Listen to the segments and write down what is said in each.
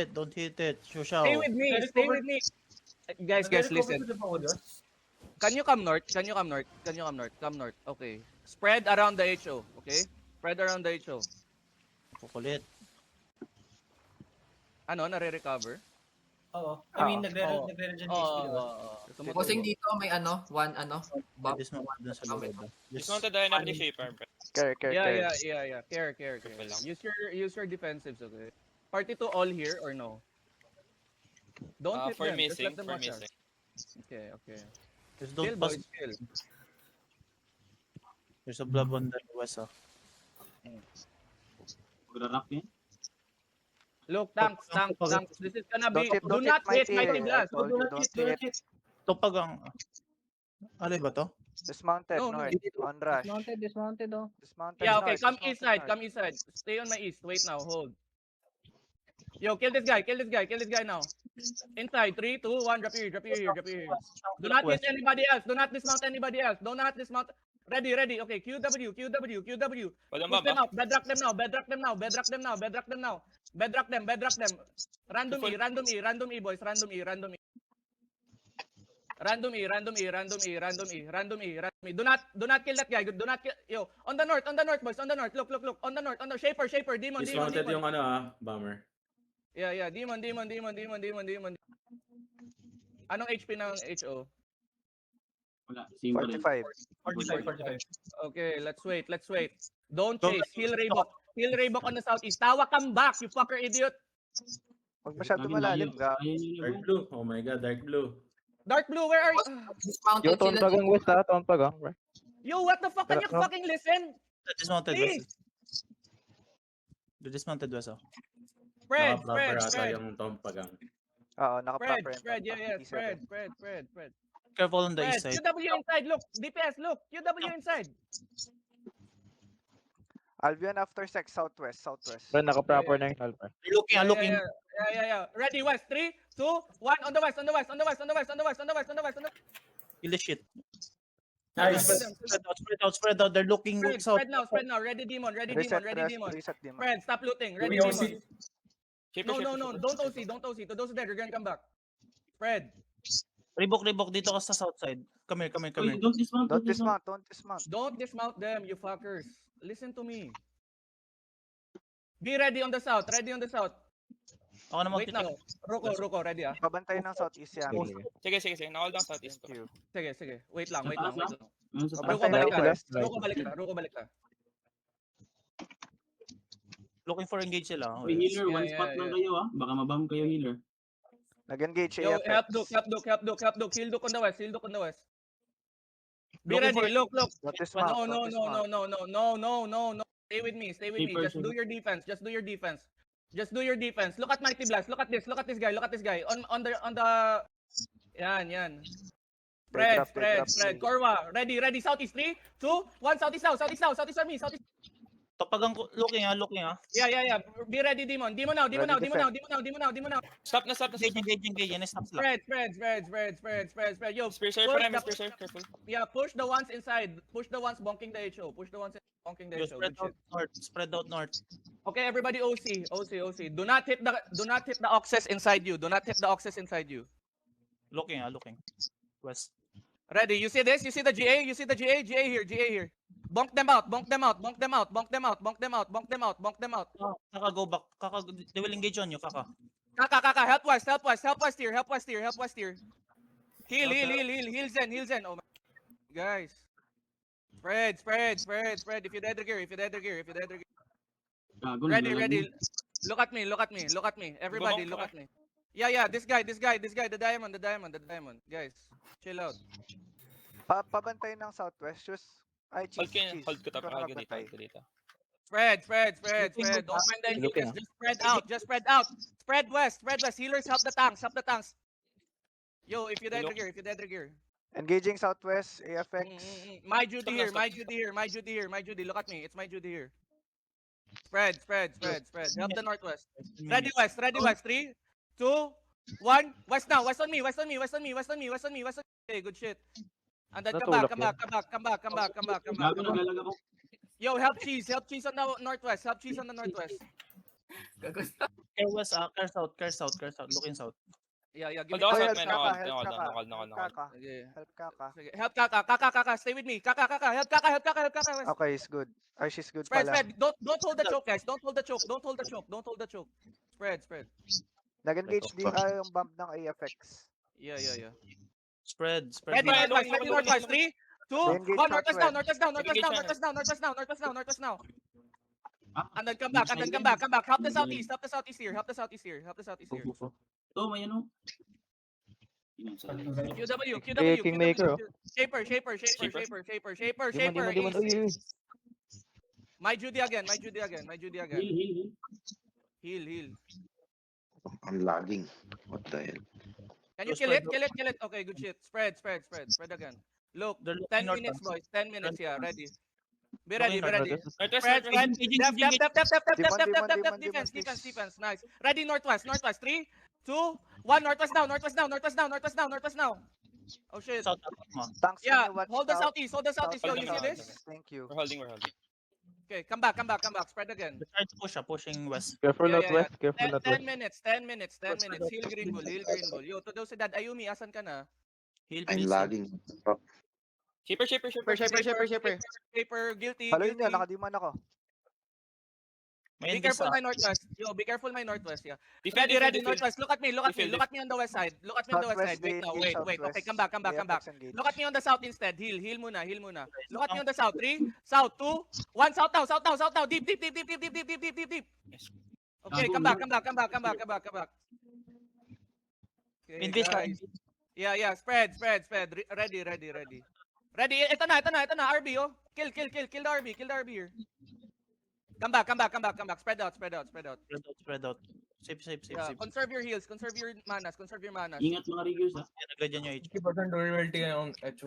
Don't hit it. Stay Shushaw. with me. Stay with me. Guys, listen. Can you come north? Can you come north? Can you come north? Come north. Okay. Spread around the HO. Okay? Spread around the HO. Kukulit. Ano? Nare-recover? Oo. I mean, nagre-regen HP, diba? Bossing dito, may one buff. Dismount dun sa loob. Dismounted tayo na ni Shaper. Care. Yeah. Care. lang. Use your defensives, okay? Party to all here or no? Don't hit For them. Just missing, let them for watch us. missing. Okay. Just Kill, don't pass. boys, kill. There's a blob on the west. Magra-rock yan. Look, tanks. This is gonna be. Don't Do not hit hit Mighty Mighty. Blast. I told you, don't hit. Topag ang... Alay ba to? Dismounted, No, north. On rush. Dismounted, oh. Dismounted, Yeah, okay. north, Come dismounted east side. north. Come east side. Stay on my east. Wait now. Hold. Yo, kill this guy now. Inside. 3, 2, 1. Drop here. Do not hit anybody else. Do not dismount anybody else. Do not dismount. Ready. Okay. QW. Walang Push them bamba. out. Bedrock them now. Bedrock them. Random E, boys. Random E. Do not kill that guy. Do not kill. Yo, on the north, boys. On the north. Look. On the north. Shaper. Demon. Dismounted yung bomber. Yeah. Demon. Anong HP ng HO? Wala, same pa rin. 45. Okay, let's wait. Don't chase. Heal Raybok on the southeast. Tawa, come back, you fucker idiot. Huwag masyado malalim, ga. Dark blue. Oh my god, dark blue. Dark blue, where are you? Dismounted Yo, sila. tone pagang west, ha? Tone pagang. Yo, what the fuck? Can you fucking listen? Dismounted Please. west. The dismounted west. Spread. Naka-proper ata yung tompagang. Oo, naka-proper. Spread. Yeah. Spread. Careful on the east side. QW inside, look. DPS, look. QW inside. Albion after sex, southwest. Bro, naka-proper na yung helper. Looking. Yeah. Ready, west. 3, 2, 1. On the west. Kill the shit. Nice. Spread out. They're looking south. Spread now. Ready, demon. Reset demon. Spread, stop looting. Ready, Umi demon. OC. No. Don't OC. To those dead, you're gonna come back. Spread. Ribok dito ka sa south side. Come here. Don't dismount. Don't dismount. Don't dismount them, you fuckers. Listen to me. Be ready on the south. Ako naman Wait now. Ruko, ready ah. Pabantay ng southeast yan. Sige. Nakall down southeast ko. Sige. Wait lang. Sa Pabantay ng west. Ruko balik ka. Looking for engage sila. Hey, healer, one Yeah, spot yeah, lang yeah. kayo Baka mabam kayo healer. Nag-engage Yo, AFX. help Duke. Heal Duke on the west. Be Looking ready. Look. Don't dismount. No. Stay with me. Keep Just do your defense. Look at Mighty Blast. Look at this guy. On the Yan. Spread. Korwa. Ready. Southeast. 3, 2, 1. Southeast on me. Topag ang looking. Yeah. Be ready, demon. Demon now. Stop na. Engage. Yan, stop sila. Spread. Yo, Spear surf na, Spear surf. Careful. yeah, push the ones inside. Push the ones bonking the HO. You spread out north. Okay, everybody OC. Do not hit the Oxes inside you. Looking. West. Ready? You see this? You see the GA? GA here. Bonk them out. Kaka, go back. They will engage on you, Kaka. Kaka, help west here. Heal Zen. Oh my guys. Spread. If you dead gear. Gago, Ready. naglalagay. Look at me. Everybody, look at me. Yeah. This guy. The diamond. Guys, chill out. Pabantay ng southwest. Just, Hold ko tapos ako dito. Spread. Open the engines. Just spread out. Spread west. Healers, help the tanks. Yo, if you dead gear. engaging southwest, AFX. My Judy here. Look at me. It's my Judy here. Spread. Help the northwest. Ready west. 3, 2, 1. West now. West on me. Okay, good shit. And then come back. Gago, naglalag ako. Yo, help cheese on the northwest. Care west, care south, looking south. Yeah, give Hold me on, Hoy, south, help man. Kaka, Nakal, help nakal, Kaka. nakal, Help nakal. Kaka. Sige. Help Kaka. Sige. Help Kaka, stay with me. Kaka, help Kaka, West. Okay, it's good. Ay, she's good Spread, pala. don't hold the choke, guys. Don't hold the choke. Spread. Nag-engage di yung bump ng AFX. Yeah. Spread. Ready, Right, northwest. 3, 2, 1, Engage northwest now. And then come back. Help the southeast here. Ito, may ano. QW. Kingmaker, oh. Shaper. Demon. Uy. My Judy again. Heal. Heal. I'm lagging. What the hell? Can you kill it? Okay, good shit. Spread again. Look, They're looking 10 north, minutes, boys. 10 minutes, yeah. Ready. Be Looking ready. Northwest, Spread. northwest. Def. Defense. Nice. Ready, northwest. 3, 2, 1. Northwest now. Oh shit. South mo. Thanks Yeah, when you watch hold the south. southeast. Yo, you see this? Thank you. We're holding. Okay, come back. Spread again. They're trying to push, pushing west. Careful Yeah, northwest. Careful 10 northwest. minutes. 10 minutes. Heal Green Bull. Yo, to those that Ayumi, asan ka na? Heal, I'm please. lagging. Shaper. Paper, guilty. Paluin niyo, nakadiman ako. May Be careful Envis, my northwest. Yo, be careful my northwest, yeah. Defend, Ready, defend. northwest. Look at me Defend. on the west side. Wait now, wait. Okay, come back. Look at me on the south instead. Heal muna. Look at me on the south. 3, south, 2, 1, south now. Deep. Okay, come back. Okay, Envis ka. guys. Yeah, spread. Ready. Ito na, RB, oh. Kill the RB here. Come back. Spread out. Spread out. Safe. Yeah, conserve your heals, conserve your manas. Ingat mga Riggers, ha. Yan, nagladyan yung HP.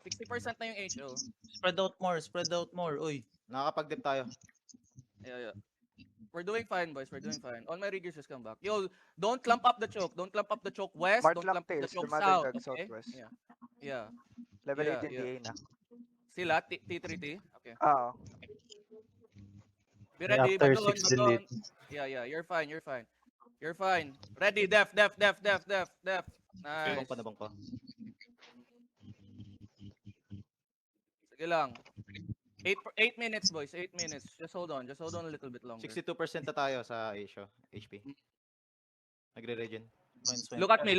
60% na yung HO. Spread out more. Uy. Nakakapag-dip tayo. Yeah. We're doing fine, boys. All my riggers just come back. Yo, don't clump up the choke. West. Mark Don't lang clump up the tails, choke dumadagdag south. Okay? southwest. Yeah. Level Yeah, 8 yung DA na. Sila, T3T. Okay. Oo. Be ready. After Baton. 6 delete. Yeah. You're fine. Ready. Def. Nice. Nabang pa. Sige lang. 8 minutes, boys. 8 minutes. Just hold on a little bit longer. 62% na tayo sa HP. Nagre-regen. Look at me.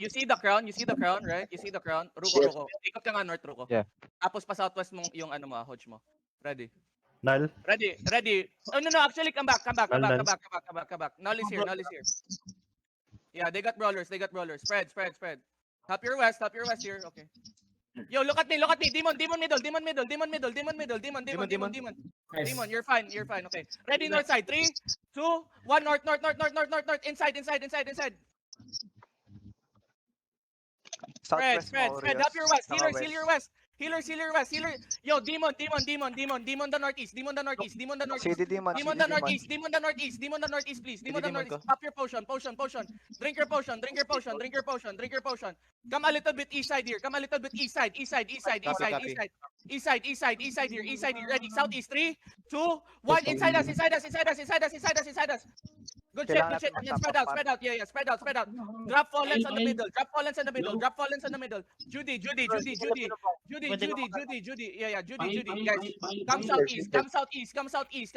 You see the crown, right? You see the crown? Ruko. Ikot ka nga north, Ruko. Yeah. Tapos pa southwest mong yung hodge mo. Ready. Null. Ready. Oh no, actually come back. Null. Null is here. Yeah, they got brawlers. Spread. Help your west here. Okay. Yo, look at me. Demon middle. Demon, you're fine. Okay. Ready, north side. 3, 2, 1, north. Inside. Southwest Spread. mo, Help your west. Saka Healer west. Healer. Yo, demon the northeast. CD Demon. Demon the northeast, please. Demon the northeast. Pop your potion. Drink your potion. Come a little bit east side here. East side here. Ready. Southeast. 3, 2, 1. Inside us. Good shit. And then spread out. Yeah. Spread out. Drop fallens on the middle. Judy. Yeah. Judy. Guys, come southeast.